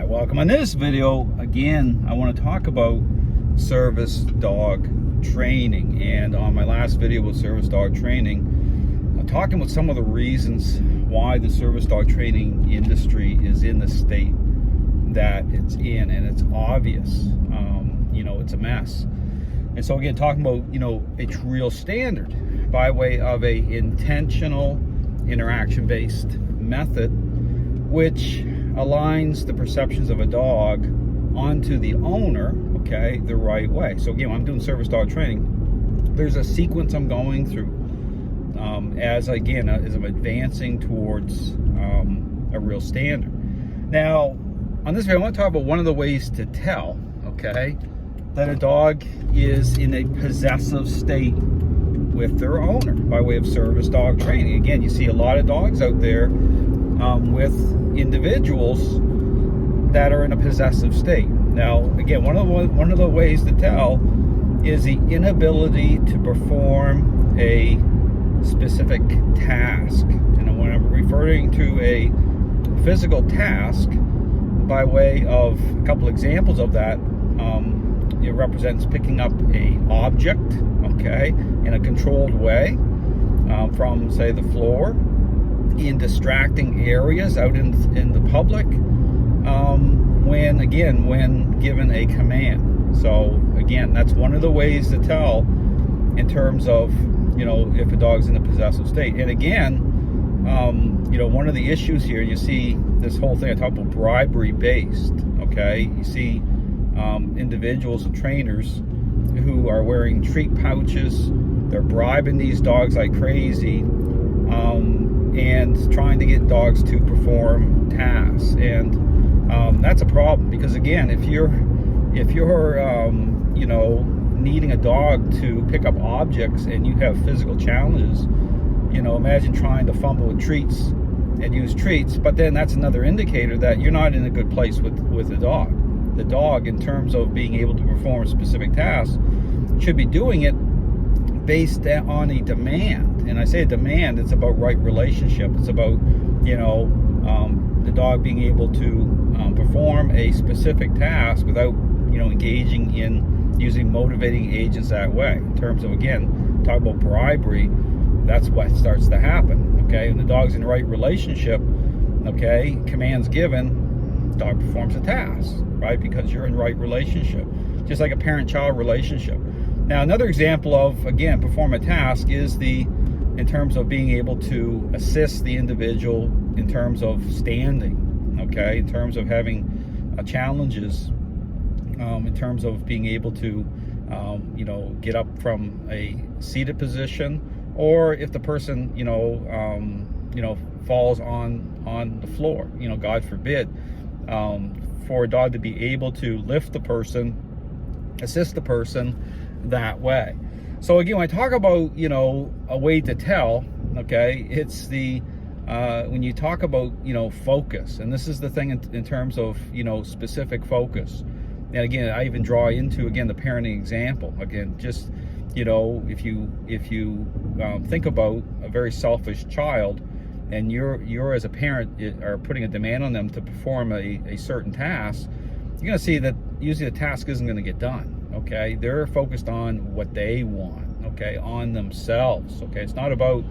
welcome. On this video, again, I want to talk about service dog training. And on my last video with service dog training, I'm talking about some of the reasons why the service dog training industry is in the state that it's in, and it's obvious. It's a mess. And so again, talking about, a real standard by way of a intentional interaction-based method, which aligns the perceptions of a dog onto the owner, okay, the right way. So again, when I'm doing service dog training, there's a sequence I'm going through as I'm advancing towards a real standard. Now, on this video, I want to talk about one of the ways to tell, okay, that a dog is in a possessive state with their owner by way of service dog training. Again, you see a lot of dogs out there with individuals that are in a possessive state. Now, again, one of the ways to tell is the inability to perform a specific task. And when I'm referring to a physical task, by way of a couple examples of that, it represents picking up a object, okay, in a controlled way from, say, the floor, in distracting areas out in the public, when given a command. So again, that's one of the ways to tell in terms of, if a dog's in a possessive state. And again, one of the issues here, you see this whole thing I talk about bribery based, okay? You see individuals and trainers who are wearing treat pouches, they're bribing these dogs like crazy, and trying to get dogs to perform tasks. And that's a problem, because again, if you're needing a dog to pick up objects and you have physical challenges, imagine trying to fumble with treats and use treats, but then that's another indicator that you're not in a good place with the dog. The dog, in terms of being able to perform a specific task, should be doing it based on a demand. And I say a demand, it's about right relationship. It's about, the dog being able to perform a specific task without, engaging in using motivating agents that way. In terms of, again, talk about bribery, that's what starts to happen, okay? When the dog's in the right relationship, okay, commands given, dog performs a task, right? Because you're in the right relationship, just like a parent-child relationship. Now, another example of, again, perform a task is in terms of being able to assist the individual in terms of standing, okay? In terms of having challenges, in terms of being able to, get up from a seated position, or if the person, falls on the floor, God forbid, for a dog to be able to lift the person, assist the person that way. So again, when I talk about, a way to tell, okay, it's the, when you talk about, focus, and this is the thing in terms of, specific focus. And again, I even draw into, again, the parenting example. Again, just, if you think about a very selfish child, and you're as a parent are putting a demand on them to perform a certain task, you're going to see that usually the task isn't going to get done, okay? They're focused on what they want, okay, on themselves, okay? It's not about,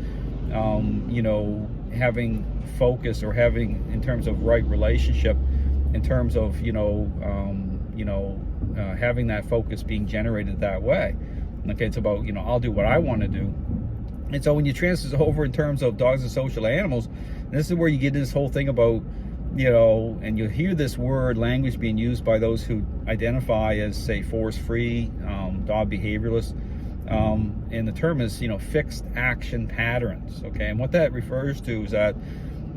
having focus or having, in terms of right relationship, in terms of, having that focus being generated that way. Okay, it's about, I'll do what I want to do. And so when you transfer this over in terms of dogs and social animals, this is where you get this whole thing about, and you hear this word language being used by those who identify as, say, force-free, dog behavioralists. And the term is, fixed action patterns. Okay, and what that refers to is that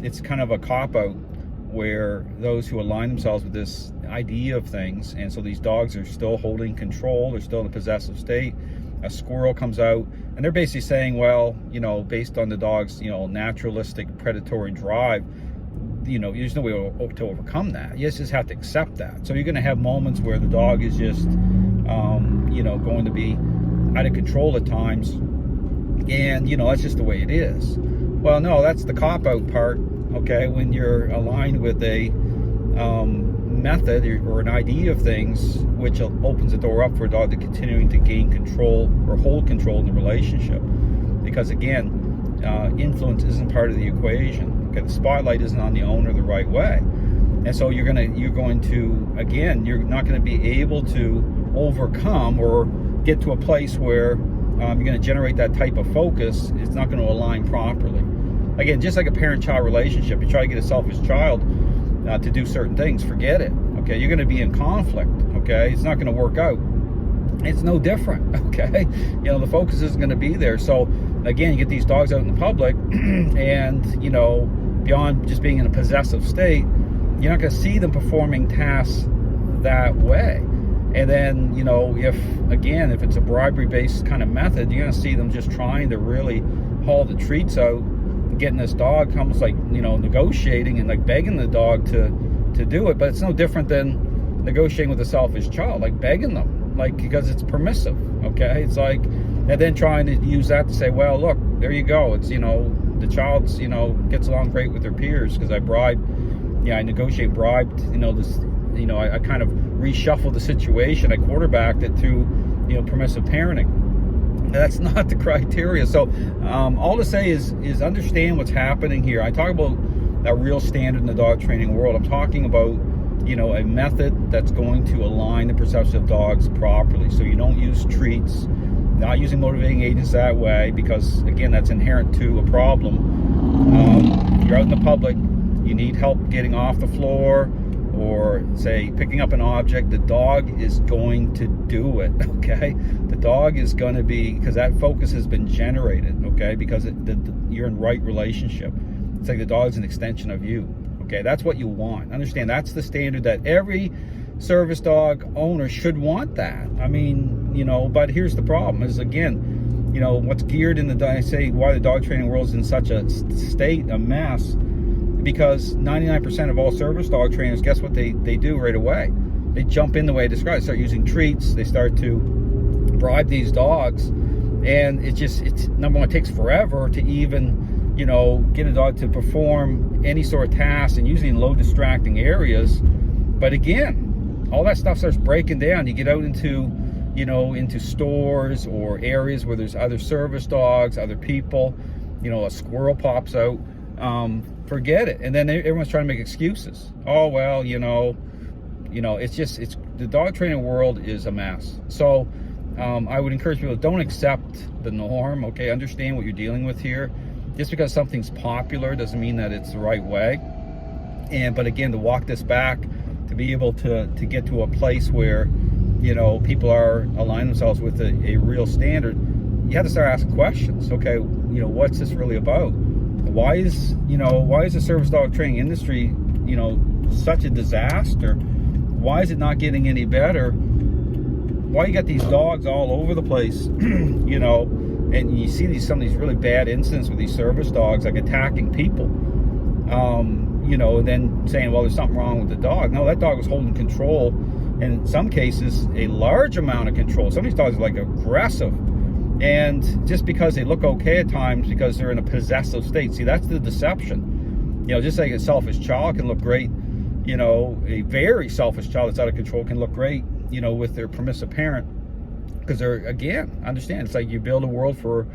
it's kind of a cop-out where those who align themselves with this idea of things, and so these dogs are still holding control, they're still in a possessive state. A squirrel comes out, and they're basically saying, well, based on the dog's, naturalistic predatory drive, there's no way to overcome that. You just have to accept that. So you're going to have moments where the dog is just, going to be out of control at times, and, that's just the way it is. Well, no, that's the cop-out part, okay, when you're aligned with a method or an idea of things, which opens the door up for a dog to continuing to gain control or hold control in the relationship. Because again, influence isn't part of the equation. Okay, the spotlight isn't on the owner the right way, and so you're going to again, you're not going to be able to overcome or get to a place where you're going to generate that type of focus. It's not going to align properly. Again, just like a parent-child relationship, you try to get a selfish child to do certain things, forget it. Okay, you're going to be in conflict. Okay, it's not going to work out. It's no different. Okay, you know, the focus isn't going to be there. So again, you get these dogs out in the public, and you know, beyond just being in a possessive state, you're not going to see them performing tasks that way. And then, you know, if it's a bribery-based kind of method, you're going to see them just trying to really haul the treats out, getting this dog almost like, you know, negotiating and like begging the dog to do it. But it's no different than negotiating with a selfish child, like begging them, like, because it's permissive. Okay, it's like, and then trying to use that to say, well, look, there you go. It's, you know, the child's, you know, gets along great with their peers because I negotiate bribed, you know, this, you know, I kind of reshuffled the situation. I quarterbacked it through, you know, permissive parenting. That's not the criteria. So all to say is understand what's happening here. I talk about a real standard in the dog training world. I'm talking about, you know, a method that's going to align the perception of dogs properly. So you don't use treats, not using motivating agents that way, because again, that's inherent to a problem. You're out in the public, you need help getting off the floor, or say picking up an object, the dog is going to do it. Okay, the dog is going to be, because that focus has been generated. Okay, because you're in right relationship. It's like the dog's an extension of you. Okay, that's what you want. Understand, that's the standard that every service dog owner should want. That, I mean, you know, but here's the problem is, again, you know, what's geared in the, I say why the dog training world is in such a state, a mess, because 99% of all service dog trainers, guess what they do right away? They jump in the way I described. They start using treats. They start to bribe these dogs, and it's number one, it takes forever to even, you know, get a dog to perform any sort of task, and usually in low distracting areas. But again, all that stuff starts breaking down. You get out into, you know, into stores or areas where there's other service dogs, other people, you know, a squirrel pops out. Forget it. And then everyone's trying to make excuses. Oh, well, you know, it's the dog training world is a mess. So I would encourage people, don't accept the norm. Okay, understand what you're dealing with here. Just because something's popular doesn't mean that it's the right way. But again, to walk this back, to be able to get to a place where, you know, people are aligning themselves with a real standard, you have to start asking questions. Okay, you know, what's this really about? Why is the service dog training industry, you know, such a disaster? Why is it not getting any better? Why you got these dogs all over the place, you know, and you see some of these really bad incidents with these service dogs, like attacking people, you know, and then saying, well, there's something wrong with the dog. No, that dog was holding control, and in some cases, a large amount of control. Some of these dogs are like aggressive. And just because they look okay at times, because they're in a possessive state. See, that's the deception. You know, just like a selfish child can look great, you know, a very selfish child that's out of control can look great, you know, with their permissive parent. Because they're, again, understand, it's like you build a world for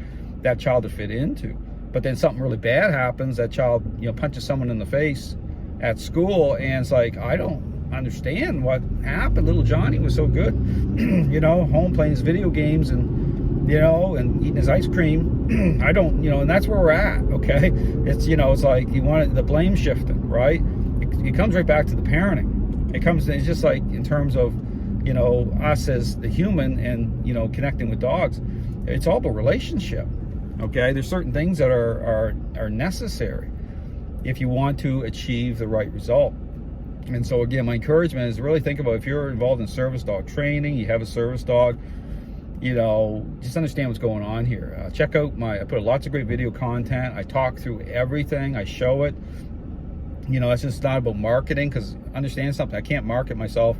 that child to fit into. But then something really bad happens, that child, you know, punches someone in the face at school, and it's like, I don't understand what happened. Little Johnny was so good, you know, home playing his video games and, you know, and eating his ice cream. I don't, you know, and that's where we're at. Okay, it's, you know, it's like you want the blame shifting, right? It comes right back to the parenting. It's just like in terms of, you know, us as the human and, you know, connecting with dogs. It's all about relationship. Okay, there's certain things that are necessary if you want to achieve the right result. And so again, my encouragement is to really think about, if you're involved in service dog training, you have a service dog, you know, just understand what's going on here. Check out I put lots of great video content. I talk through everything. I show it. You know, it's just not about marketing, because understand something, I can't market myself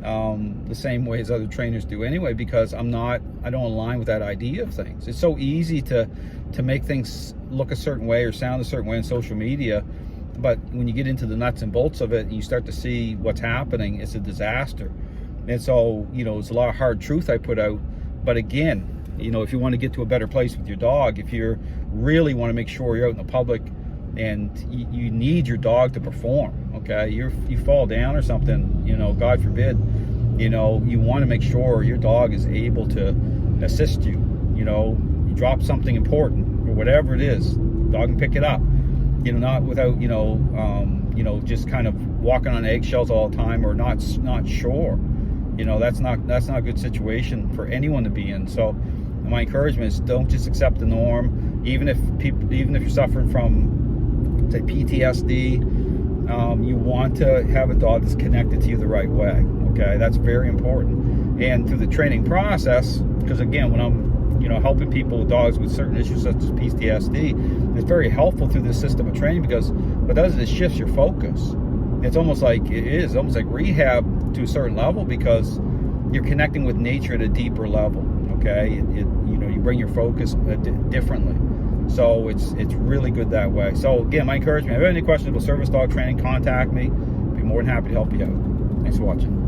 the same way as other trainers do anyway, because I don't align with that idea of things. It's so easy to make things look a certain way or sound a certain way on social media, but when you get into the nuts and bolts of it and you start to see what's happening, it's a disaster. And so, you know, it's a lot of hard truth I put out. But again, you know, if you want to get to a better place with your dog, if you really want to make sure you're out in the public and you need your dog to perform, okay, you fall down or something, you know, God forbid, you know, you want to make sure your dog is able to assist you. You know, you drop something important or whatever it is, dog can pick it up, you know, not without, you know, just kind of walking on eggshells all the time or not sure. You know, that's not a good situation for anyone to be in. So my encouragement is don't just accept the norm, even if you're suffering from, say, PTSD. You want to have a dog that's connected to you the right way. Okay, that's very important. And through the training process, because again, when I'm, you know, helping people with dogs with certain issues such as PTSD, it's very helpful through this system of training, because what it does is it shifts your focus. It's almost like rehab to a certain level, because you're connecting with nature at a deeper level. Okay, you know, you bring your focus differently. So it's really good that way. So again, my encouragement, if you have any questions about service dog training, contact me. I'd be more than happy to help you out. Thanks for watching.